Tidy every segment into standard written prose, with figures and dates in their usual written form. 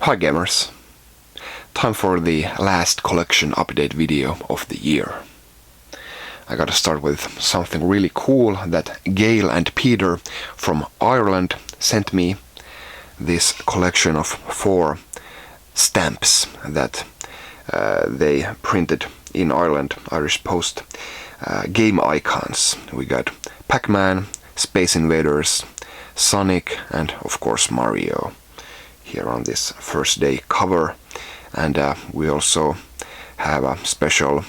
Hi gamers! Time for the last collection update video of the year. I gotta start with something really cool that Gail and Peter from Ireland sent me. This collection of 4 stamps that they printed in Ireland, Irish Post. Game icons. We got Pac-Man, Space Invaders, Sonic, and of course Mario here on this first day cover. And we also have a special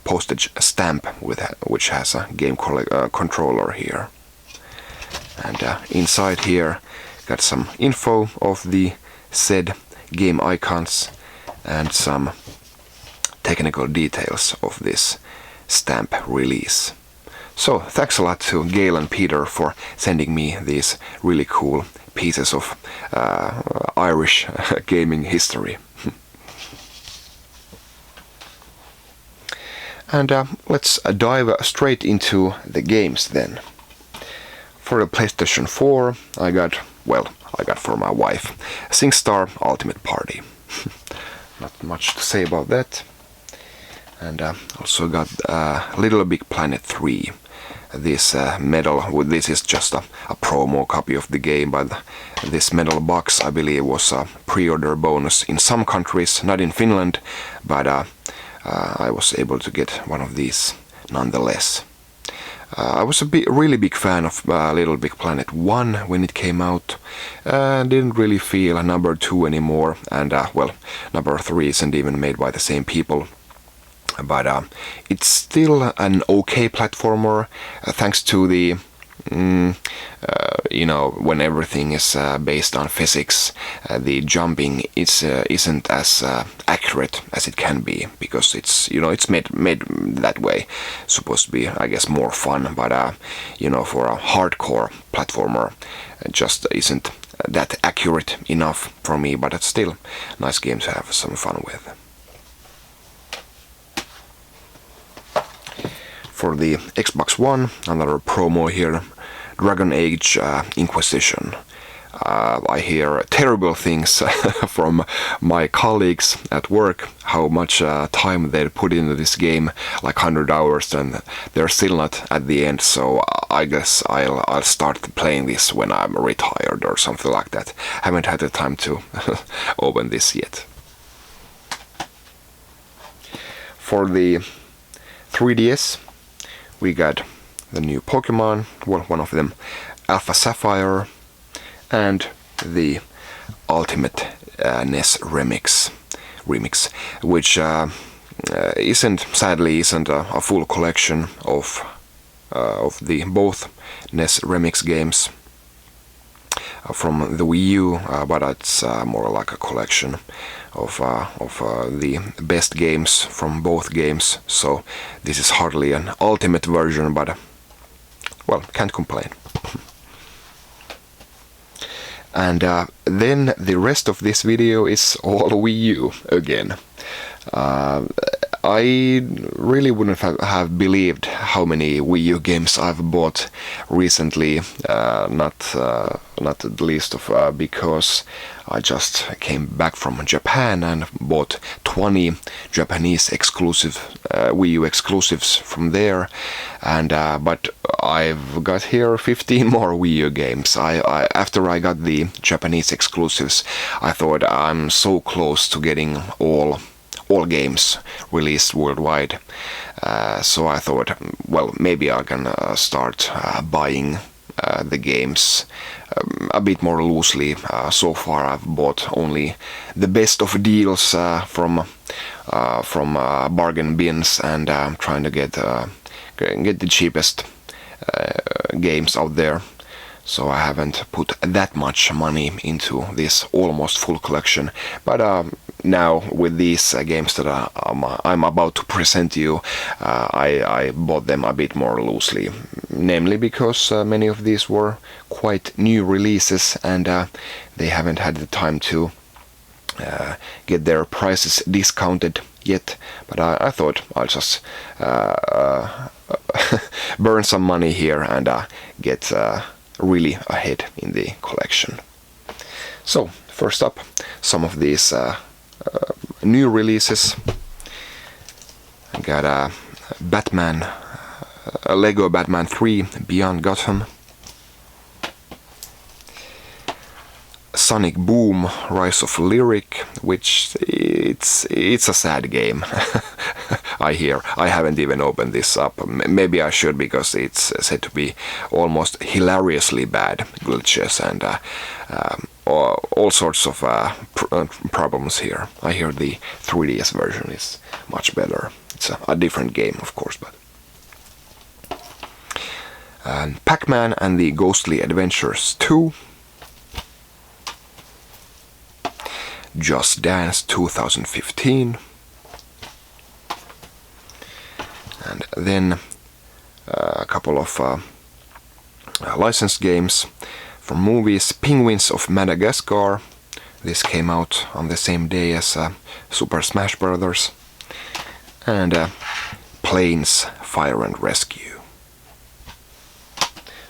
postage stamp which has a game controller here. And inside here got some info of the said game icons and some technical details of this stamp release. So thanks a lot to Gail and Peter for sending me these really cool pieces of Irish gaming history. And let's dive straight into the games then. For the PlayStation 4 I got for my wife SingStar Ultimate Party. Not much to say about that. And also got Little Big Planet 3. This medal, this is just a promo copy of the game, but this medal box I believe was a pre-order bonus in some countries, not in Finland, but I was able to get one of these nonetheless. I was a really big fan of Little Big Planet 1 when it came out. Didn't really feel number 2 anymore, and number 3 isn't even made by the same people. But it's still an okay platformer, thanks to the, when everything is based on physics, the jumping isn't as accurate as it can be, because it's made that way. Supposed to be, I guess, more fun, but for a hardcore platformer, it just isn't that accurate enough for me. But it's still a nice game to have some fun with. For the Xbox One, another promo here, Dragon Age Inquisition. I hear terrible things from my colleagues at work, how much time they put into this game, like 100 hours, and they're still not at the end, so I guess I'll start playing this when I'm retired or something like that. Haven't had the time to open this yet. For the 3DS, we got the new Pokemon, one of them Alpha Sapphire, and the Ultimate NES remix, which sadly isn't a full collection of the both NES remix games from the Wii U, but it's more like a collection of the best games from both games. So this is hardly an ultimate version, but can't complain. And then the rest of this video is all Wii U again. I really wouldn't have believed how many Wii U games I've bought recently, not the least of because I just came back from Japan and bought 20 Japanese exclusive Wii U exclusives from there, and but I've got here 15 more Wii U games. After I got the Japanese exclusives, I thought I'm so close to getting all games released worldwide. So I thought, maybe I can start buying the games a bit more loosely. So far I've bought only the best of deals from bargain bins, and trying to get the cheapest games out there. So I haven't put that much money into this almost full collection. But now with these games that I'm about to present you, I bought them a bit more loosely. Namely because many of these were quite new releases, and they haven't had the time to get their prices discounted yet. But I thought I'll just burn some money here and get really ahead in the collection. So first up, some of these new releases. I got a Lego Batman 3 Beyond Gotham, Sonic Boom Rise of Lyric, which it's a sad game. I hear. I haven't even opened this up. Maybe I should, because it's said to be almost hilariously bad glitches and all sorts of problems here. I hear the 3DS version is much better. It's a different game, of course, but. Pac-Man and the Ghostly Adventures 2. Just Dance 2015. And then a couple of licensed games from movies. Penguins of Madagascar. This came out on the same day as Super Smash Bros. And Planes, Fire and Rescue.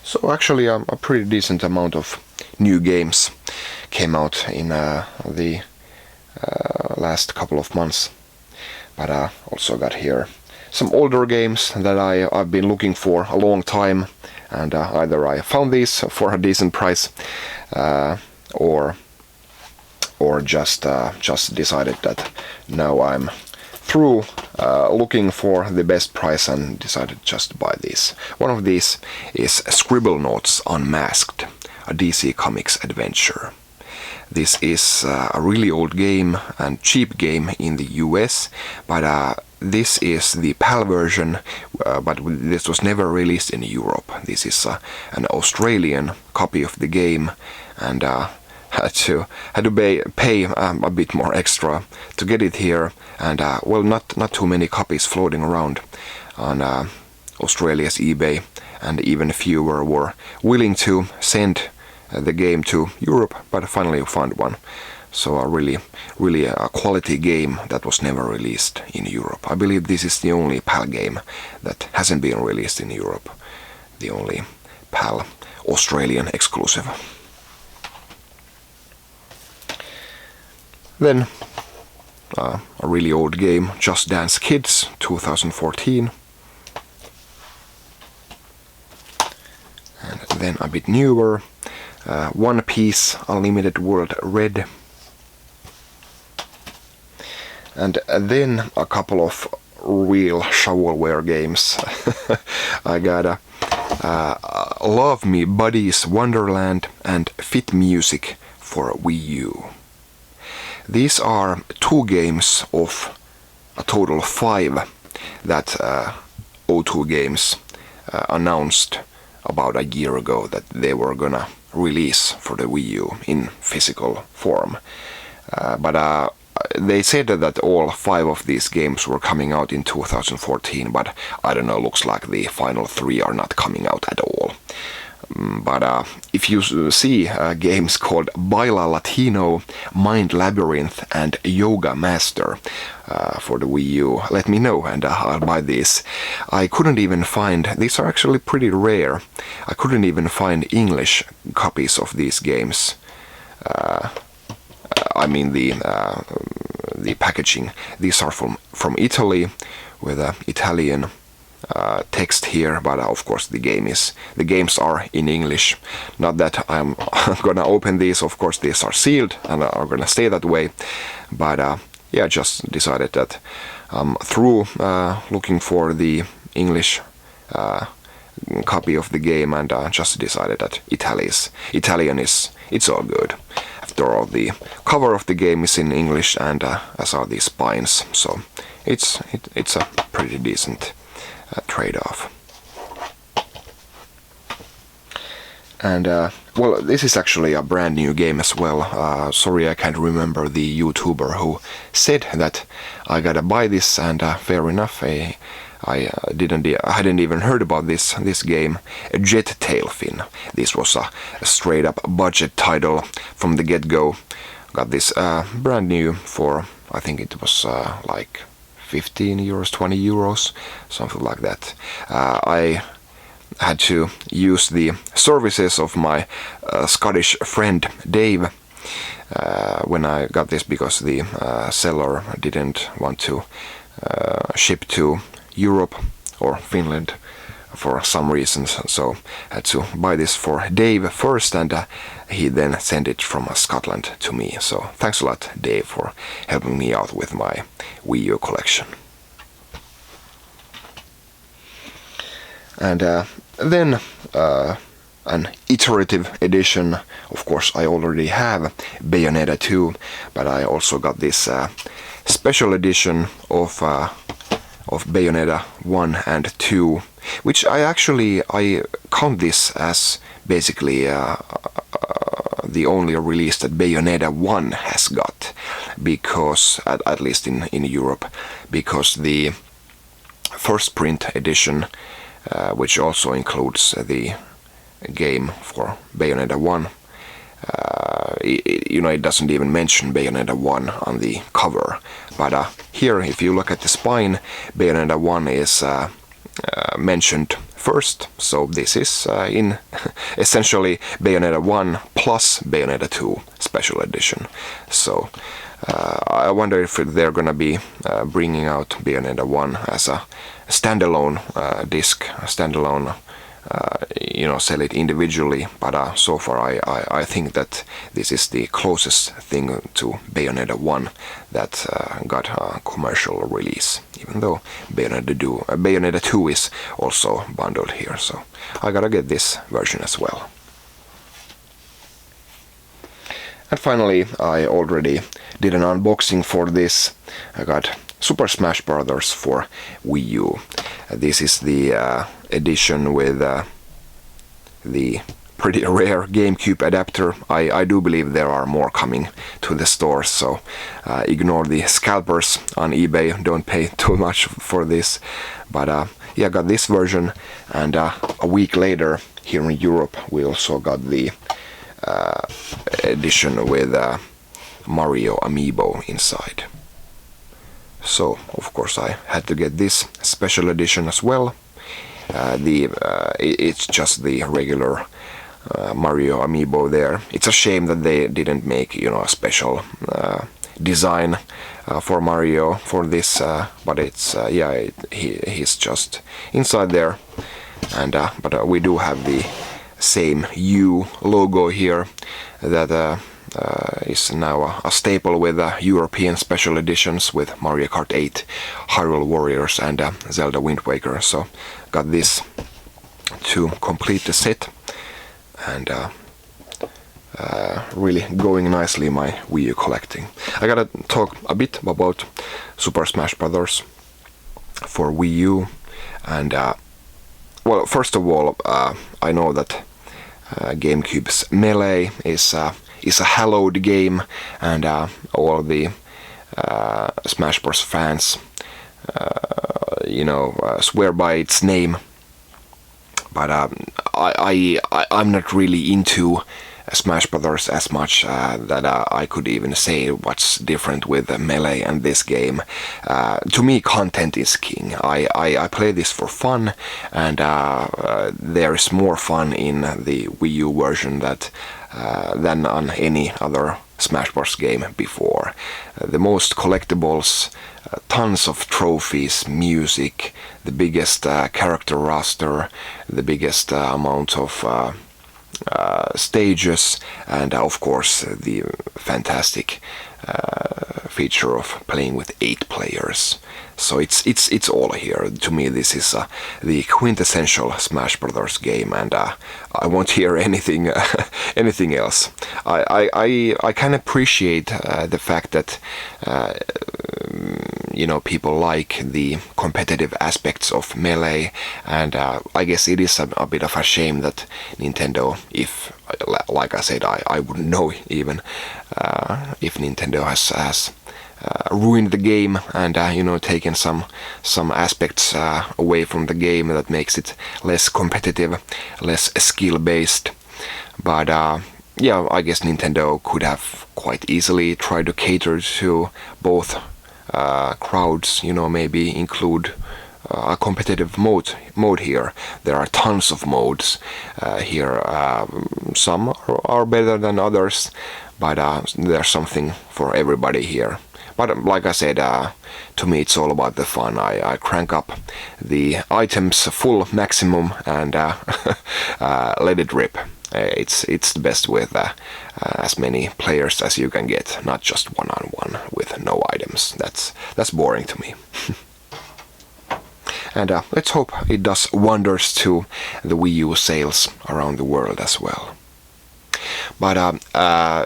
So actually a pretty decent amount of new games came out in the last couple of months. But also got here some older games that I've been looking for a long time, and either I found these for a decent price or just decided that now I'm through looking for the best price and decided just to buy these. One of these is Scribble Notes Unmasked, a DC Comics adventure. This is a really old game and cheap game in the US, but this is the PAL version, but this was never released in Europe. This is an Australian copy of the game, and had to pay a bit more extra to get it here, and well, not too many copies floating around on Australia's eBay, and even fewer were willing to send the game to Europe, but finally found one. So a really a quality game that was never released in Europe. I believe this is the only PAL game that hasn't been released in Europe. The only PAL Australian exclusive. Then a really old game, Just Dance Kids 2014. And then a bit newer, One Piece Unlimited World Red. And then a couple of real shovelware games. I got Love Me Buddies Wonderland and Fit Music for Wii U. These are two games of a total of 5 that O2 Games announced about a year ago that they were gonna release for the Wii U in physical form. But they said that all 5 of these games were coming out in 2014, but I don't know, looks like the final 3 are not coming out at all. But if you see games called Baila Latino, Mind Labyrinth and Yoga Master for the Wii U, let me know and I'll buy these. I couldn't even find, these are actually pretty rare, I couldn't even find English copies of these games. I mean the packaging. These are from Italy with Italian text here, but of course the games are in English. Not that I'm gonna open these, of course these are sealed and are gonna stay that way, but yeah, just decided that through looking for the English copy of the game, and just decided that Italian is, it's all good. After all, the cover of the game is in English, and as are the spines, so it's a pretty decent trade-off. And well, this is actually a brand new game as well. Sorry, I can't remember the YouTuber who said that I gotta buy this, and fair enough. I hadn't even heard about this game, Jet Tailfin. This was a straight up budget title from the get-go. Got this brand new for, I think it was like 15 euros, 20 euros, something like that. I had to use the services of my Scottish friend Dave, when I got this because the seller didn't want to ship to Europe or Finland for some reasons, so I had to buy this for Dave first, and he then sent it from Scotland to me. So thanks a lot, Dave, for helping me out with my Wii U collection. And then an iterative edition. Of course, I already have Bayonetta 2, but I also got this special edition of Bayonetta 1 and 2, which I count this as basically the only release that Bayonetta 1 has got, because at least in Europe, because the first print edition, which also includes the game for Bayonetta 1, it doesn't even mention Bayonetta 1 on the cover. But here, if you look at the spine, Bayonetta 1 is mentioned first. So this is in essentially Bayonetta 1 plus Bayonetta 2 special edition. So I wonder if they're gonna be bringing out Bayonetta 1 as a standalone disc, standalone, sell it individually, but so far I think that this is the closest thing to Bayonetta 1 that got a commercial release, even though Bayonetta 2 is also bundled here, so I gotta get this version as well. And finally, I already did an unboxing for this. I got Super Smash Bros. For Wii U. This is the edition with the pretty rare GameCube adapter. I do believe there are more coming to the stores, so ignore the scalpers on eBay. Don't pay too much for this. But yeah, I got this version, and a week later here in Europe we also got the edition with Mario amiibo inside. So of course I had to get this special edition as well. It's just the regular Mario amiibo there. It's a shame that they didn't make a special design for Mario for this, but it's he's just inside there, and but we do have the same U logo here that is now a staple with European special editions with Mario Kart 8, Hyrule Warriors, and Zelda Wind Waker. So got this to complete the set, and really going nicely my Wii U collecting. I gotta talk a bit about Super Smash Bros. For Wii U, and well, first of all, I know that GameCube's Melee is a hallowed game, and all the Smash Bros. Fans, swear by its name. But I'm not really into Smash Brothers as much that I could even say what's different with Melee and this game. To me, content is king. I play this for fun, and there is more fun in the Wii U version than on any other Smash Bros. Game before. The most collectibles, tons of trophies, music, the biggest character roster, the biggest amount of stages, and of course the fantastic feature of playing with 8 players. So it's all here. To me, this is the quintessential Smash Brothers game, and I won't hear anything anything else. I can appreciate the fact that people like the competitive aspects of Melee, and I guess it is a bit of a shame that Nintendo, if like I said, I wouldn't know even if Nintendo has ruined the game and taken some aspects away from the game that makes it less competitive, less skill based. But yeah, I guess Nintendo could have quite easily tried to cater to both crowds, maybe include a competitive mode here. There are tons of modes here. Some are better than others, but there's something for everybody here. But like I said, to me it's all about the fun. I crank up the items full maximum and let it rip. It's the best with as many players as you can get, not just one-on-one with no items. That's boring to me. And let's hope it does wonders to the Wii U sales around the world as well. But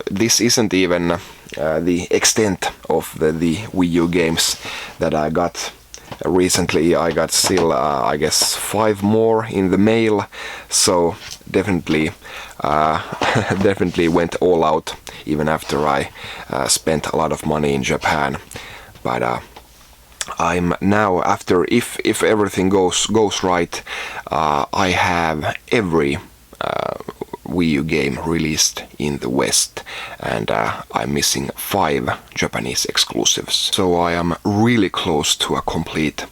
this isn't even the extent of the Wii U games that I got recently. I got still, I guess, 5 more in the mail, so definitely definitely went all out even after I spent a lot of money in Japan. But I'm now, after, if everything goes right, I have every Wii U game released in the West, and I'm missing 5 Japanese exclusives. So I am really close to a complete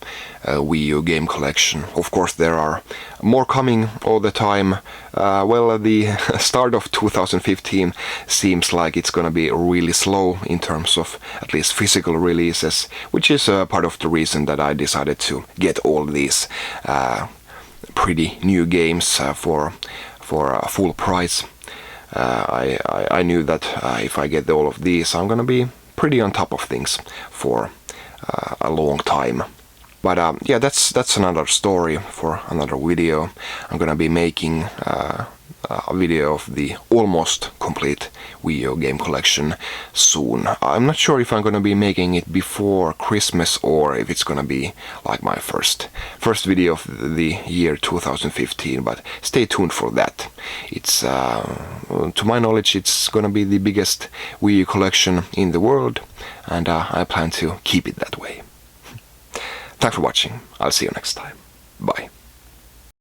Wii U game collection. Of course, there are more coming all the time. Well, the start of 2015 seems like it's gonna be really slow in terms of at least physical releases, which is part of the reason that I decided to get all these pretty new games for a full price. I knew that if I get all of these, I'm gonna be pretty on top of things for a long time. But yeah, that's another story for another video. I'm gonna be making a video of the almost complete Wii U game collection soon. I'm not sure if I'm gonna be making it before Christmas or if it's gonna be like my first video of the year 2015, but stay tuned for that. It's to my knowledge, it's gonna be the biggest Wii U collection in the world, and I plan to keep it that way. Thanks for watching. I'll see you next time.